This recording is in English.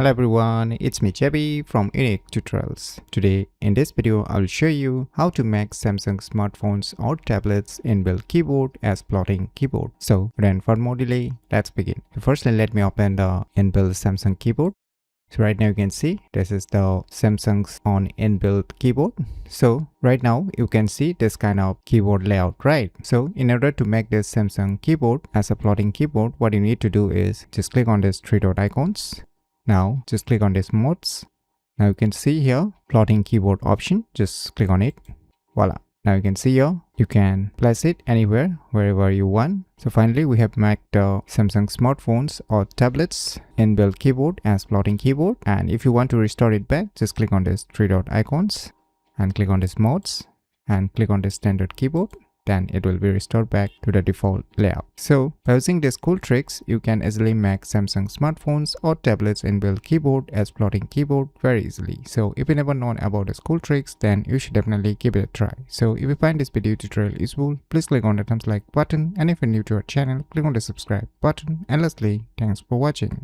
Hello everyone, it's me JB from UniqueTutorials. Today in this video I'll show you how to make Samsung smartphones or tablets inbuilt keyboard as plotting keyboard. So without further more delay, let's begin. Firstly, let me open the inbuilt Samsung keyboard. So right now you can see this is the Samsung's on inbuilt keyboard. So right now you can see this kind of keyboard layout, right? So in order to make this Samsung keyboard as a plotting keyboard, what you need to do is just click on these three dot icons. Now just click on this modes. Now you can see here plotting keyboard option. Just click on it. Voila. Now you can see here you can place it anywhere, wherever you want. So finally we have made the Samsung smartphones or tablets inbuilt keyboard as plotting keyboard. And if you want to restore it back, just click on this three dot icons and click on this modes and click on this standard keyboard. Then it will be restored back to the default layout. So by using these cool tricks, you can easily make Samsung smartphones or tablets inbuilt keyboard as plotting keyboard very easily. So if you never known about these cool tricks, then you should definitely give it a try. So if you find this video tutorial useful, please click on the thumbs like button, and if you're new to our channel, click on the subscribe button. And lastly, thanks for watching.